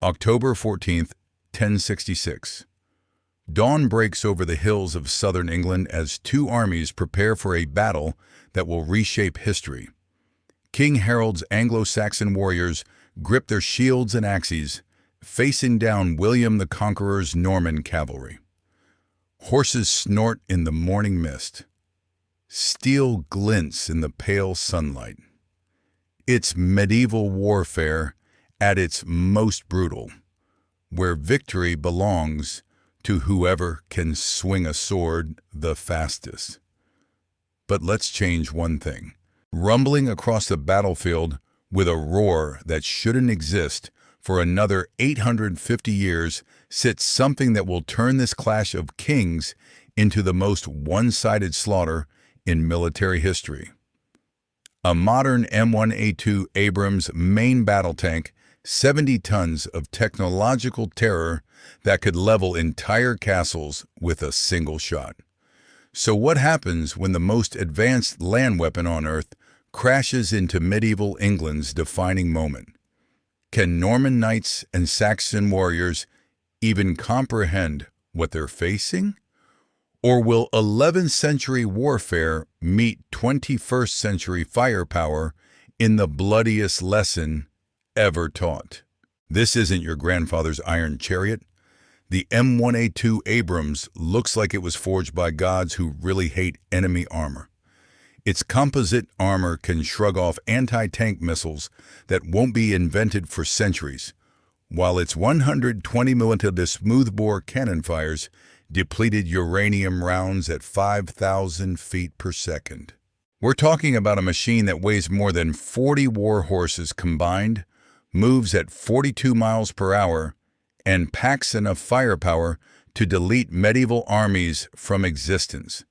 October 14th, 1066. Dawn breaks over the hills of southern England as two armies prepare for a battle that will reshape history. King Harold's Anglo-Saxon warriors grip their shields and axes, facing down William the Conqueror's Norman cavalry. Horses snort in the morning mist. Steel glints in the pale sunlight. It's medieval warfare at its most brutal, where victory belongs to whoever can swing a sword the fastest. But let's change one thing. Rumbling across the battlefield with a roar that shouldn't exist for another 850 years sits something that will turn this clash of kings into the most one-sided slaughter in military history. A modern M1A2 Abrams main battle tank, 70 tons of technological terror that could level entire castles with a single shot. So what happens when the most advanced land weapon on Earth crashes into medieval England's defining moment? Can Norman knights and Saxon warriors even comprehend what they're facing? Or will 11th century warfare meet 21st century firepower in the bloodiest lesson ever taught? This isn't your grandfather's iron chariot. The M1A2 Abrams looks like it was forged by gods who really hate enemy armor. Its composite armor can shrug off anti-tank missiles that won't be invented for centuries, while its 120mm smoothbore cannon fires depleted uranium rounds at 5,000 feet per second. We're talking about a machine that weighs more than 40 war horses combined, moves at 42 miles per hour, and packs enough firepower to delete medieval armies from existence.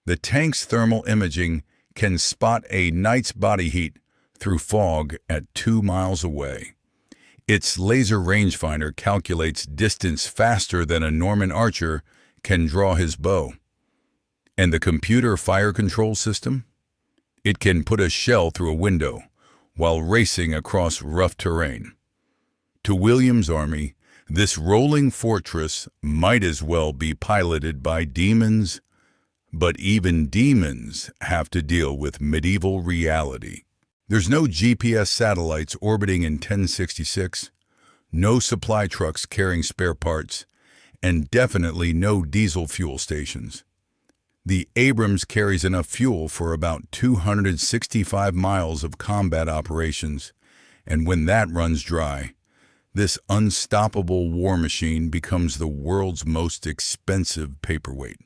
The tank's thermal imaging can spot a knight's body heat through fog at 2 miles away. Its laser rangefinder calculates distance faster than a Norman archer can draw his bow. And the computer fire control system? It can put a shell through a window while racing across rough terrain. To William's army, this rolling fortress might as well be piloted by demons, but even demons have to deal with medieval reality. There's no GPS satellites orbiting in 1066, no supply trucks carrying spare parts, and definitely no diesel fuel stations. The Abrams carries enough fuel for about 265 miles of combat operations, and when that runs dry, this unstoppable war machine becomes the world's most expensive paperweight.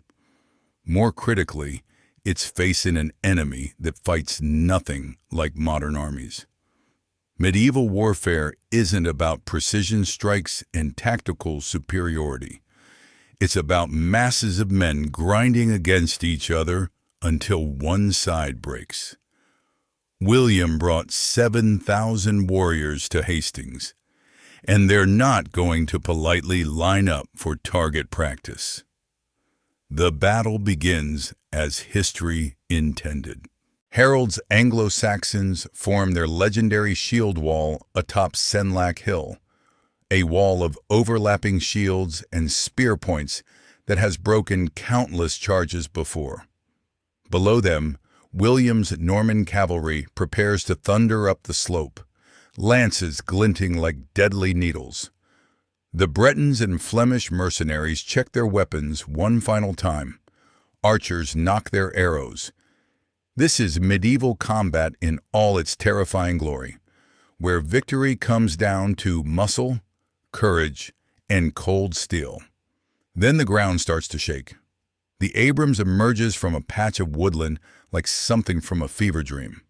More critically, it's facing an enemy that fights nothing like modern armies. Medieval warfare isn't about precision strikes and tactical superiority. It's about masses of men grinding against each other until one side breaks. William brought 7,000 warriors to Hastings, and they're not going to politely line up for target practice. The battle begins as history intended. Harold's Anglo-Saxons form their legendary shield wall atop Senlac Hill, a wall of overlapping shields and spear points that has broken countless charges before. Below them, William's Norman cavalry prepares to thunder up the slope, lances glinting like deadly needles. The Bretons and Flemish mercenaries check their weapons one final time. Archers knock their arrows. This is medieval combat in all its terrifying glory, where victory comes down to muscle, courage, and cold steel. Then the ground starts to shake. The Abrams emerges from a patch of woodland like something from a fever dream.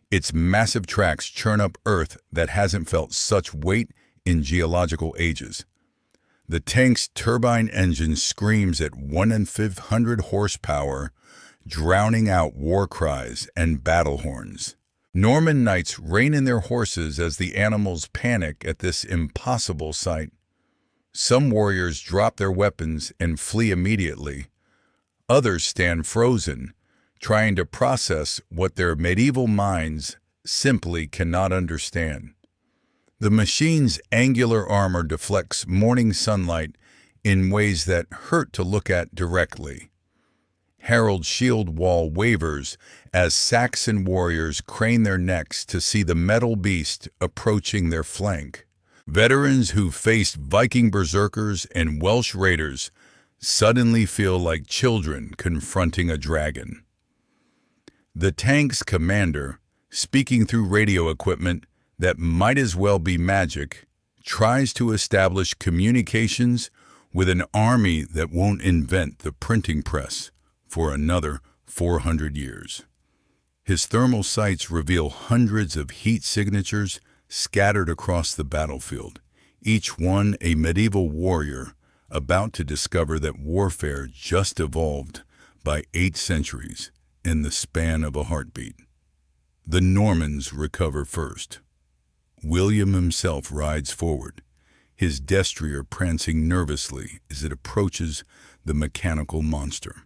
Its massive tracks churn up earth that hasn't felt such weight in geological ages. The tank's turbine engine screams at 1,500 horsepower, drowning out war cries and battle horns. Norman knights rein in their horses as the animals panic at this impossible sight. Some warriors drop their weapons and flee immediately. Others stand frozen, trying to process what their medieval minds simply cannot understand. The machine's angular armor deflects morning sunlight in ways that hurt to look at directly. Harold's shield wall wavers as Saxon warriors crane their necks to see the metal beast approaching their flank. Veterans who faced Viking berserkers and Welsh raiders suddenly feel like children confronting a dragon. The tank's commander, speaking through radio equipment that might as well be magic, tries to establish communications with an army that won't invent the printing press for another 400 years. His thermal sights reveal hundreds of heat signatures scattered across the battlefield, each one a medieval warrior about to discover that warfare just evolved by 8 centuries in the span of a heartbeat. The Normans recover first. William himself rides forward, his destrier prancing nervously as it approaches the mechanical monster.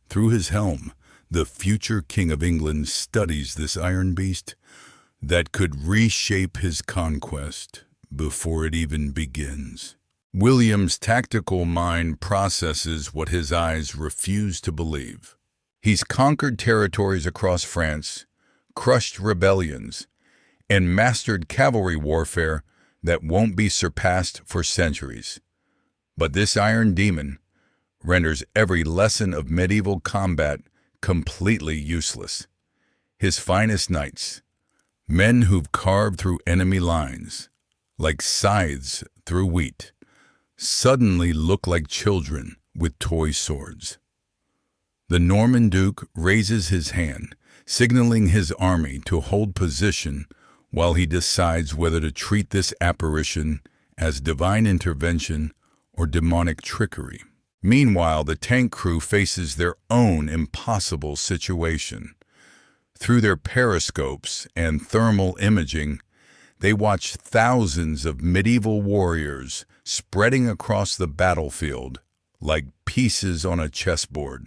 Through his helm, the future King of England studies this iron beast that could reshape his conquest before it even begins. William's tactical mind processes what his eyes refuse to believe. He's conquered territories across France, crushed rebellions, and mastered cavalry warfare that won't be surpassed for centuries. But this iron demon renders every lesson of medieval combat completely useless. His finest knights, men who've carved through enemy lines, like scythes through wheat, suddenly look like children with toy swords. The Norman Duke raises his hand, signaling his army to hold position while he decides whether to treat this apparition as divine intervention or demonic trickery. Meanwhile, the tank crew faces their own impossible situation. Through their periscopes and thermal imaging, they watch thousands of medieval warriors spreading across the battlefield like pieces on a chessboard.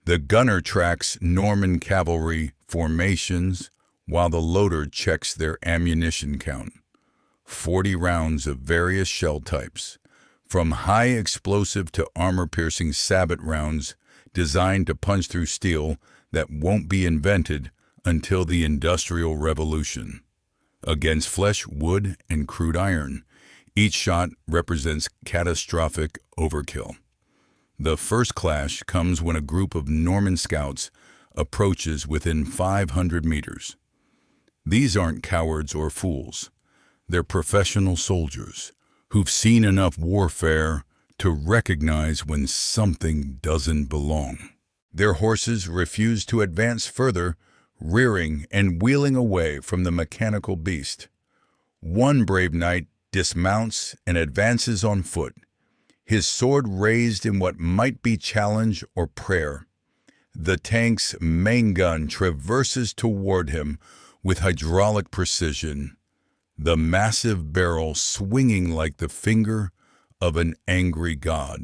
The gunner tracks Norman cavalry formations while the loader checks their ammunition count. 40 rounds of various shell types, from high explosive to armor-piercing sabot rounds designed to punch through steel that won't be invented until the Industrial Revolution. Against flesh, wood, and crude iron, each shot represents catastrophic overkill. The first clash comes when a group of Norman scouts approaches within 500 meters. These aren't cowards or fools. They're professional soldiers who've seen enough warfare to recognize when something doesn't belong. Their horses refuse to advance further, rearing and wheeling away from the mechanical beast. One brave knight dismounts and advances on foot, his sword raised in what might be challenge or prayer. The tank's main gun traverses toward him with hydraulic precision, the massive barrel swinging like the finger of an angry god.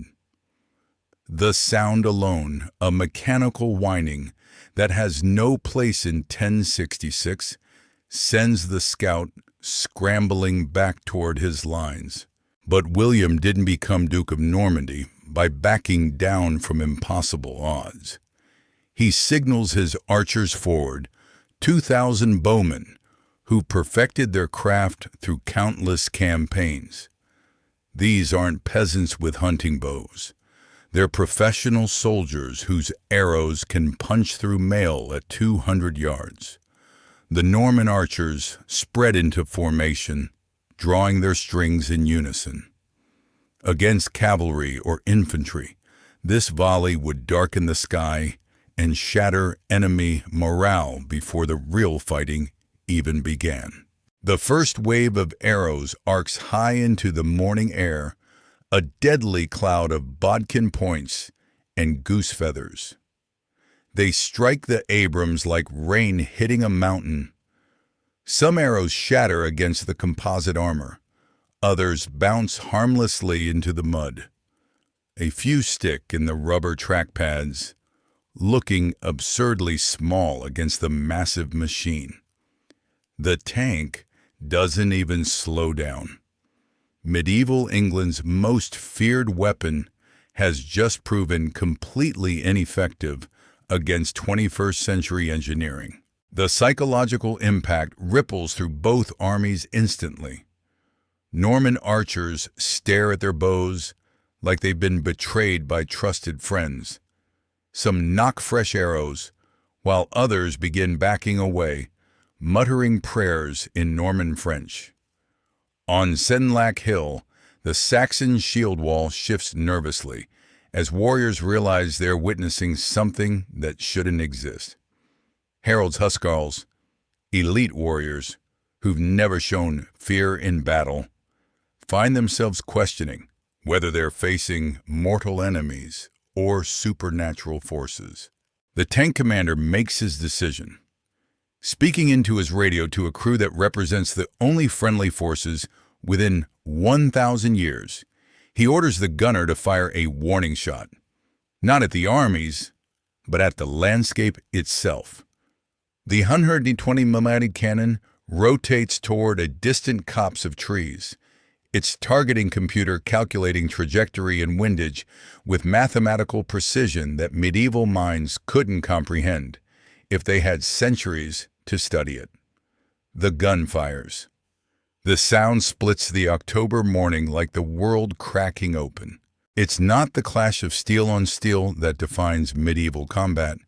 The sound alone, a mechanical whining that has no place in 1066, sends the scout scrambling back toward his lines. But William didn't become Duke of Normandy by backing down from impossible odds. He signals his archers forward, 2,000 bowmen who perfected their craft through countless campaigns. These aren't peasants with hunting bows. They're professional soldiers whose arrows can punch through mail at 200 yards. The Norman archers spread into formation, drawing their strings in unison. Against cavalry or infantry, this volley would darken the sky and shatter enemy morale before the real fighting even began. The first wave of arrows arcs high into the morning air, a deadly cloud of bodkin points and goose feathers. They strike the Abrams like rain hitting a mountain. Some arrows shatter against the composite armor. Others bounce harmlessly into the mud. A few stick in the rubber track pads, looking absurdly small against the massive machine. The tank, doesn't even slow down. Medieval England's most feared weapon has just proven completely ineffective against 21st century engineering. The psychological impact ripples through both armies instantly. Norman archers stare at their bows like they've been betrayed by trusted friends. Some knock fresh arrows, while others begin backing away, muttering prayers in Norman French. On Senlac Hill, the Saxon shield wall shifts nervously as warriors realize they're witnessing something that shouldn't exist. Harold's Huscarls, elite warriors who've never shown fear in battle, find themselves questioning whether they're facing mortal enemies or supernatural forces. The tank commander makes his decision. Speaking into his radio to a crew that represents the only friendly forces within 1,000 years, he orders the gunner to fire a warning shot, not at the armies, but at the landscape itself. The 120mm cannon rotates toward a distant copse of trees, its targeting computer calculating trajectory and windage with mathematical precision that medieval minds couldn't comprehend if they had centuries to study it. The gun fires. The sound splits the October morning like the world cracking open. It's not the clash of steel on steel that defines medieval combat,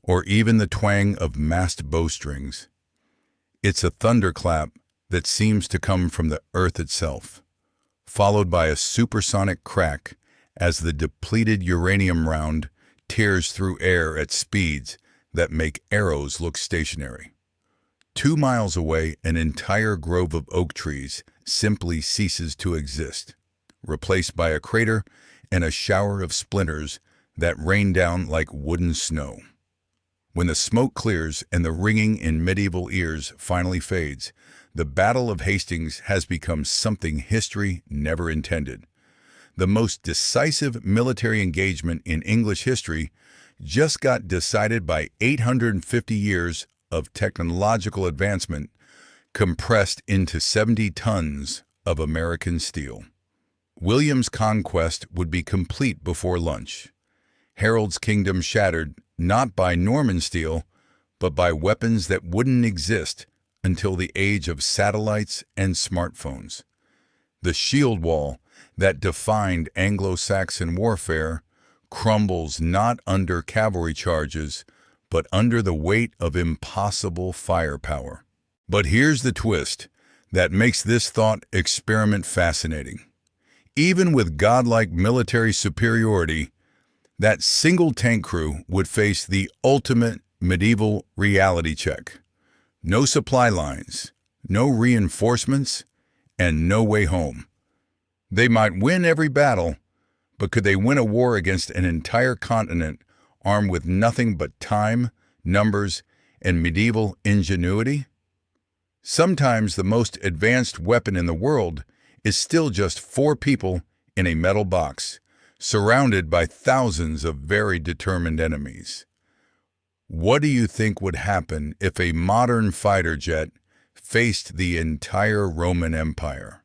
or even the twang of massed bowstrings. It's a thunderclap that seems to come from the earth itself, followed by a supersonic crack as the depleted uranium round tears through air at speeds that make arrows look stationary. 2 miles away, an entire grove of oak trees simply ceases to exist, replaced by a crater and a shower of splinters that rain down like wooden snow. When the smoke clears and the ringing in medieval ears finally fades, the Battle of Hastings has become something history never intended. The most decisive military engagement in English history just got decided by 850 years of technological advancement compressed into 70 tons of American steel. William's conquest would be complete before lunch. Harold's kingdom shattered not by Norman steel, but by weapons that wouldn't exist until the age of satellites and smartphones. The shield wall that defined Anglo-Saxon warfare crumbles not under cavalry charges, but under the weight of impossible firepower. But here's the twist that makes this thought experiment fascinating. Even with godlike military superiority, that single tank crew would face the ultimate medieval reality check. No supply lines, no reinforcements, and no way home. They might win every battle, but could they win a war against an entire continent armed with nothing but time, numbers, and medieval ingenuity? Sometimes the most advanced weapon in the world is still just 4 people in a metal box, surrounded by thousands of very determined enemies. What do you think would happen if a modern fighter jet faced the entire Roman Empire?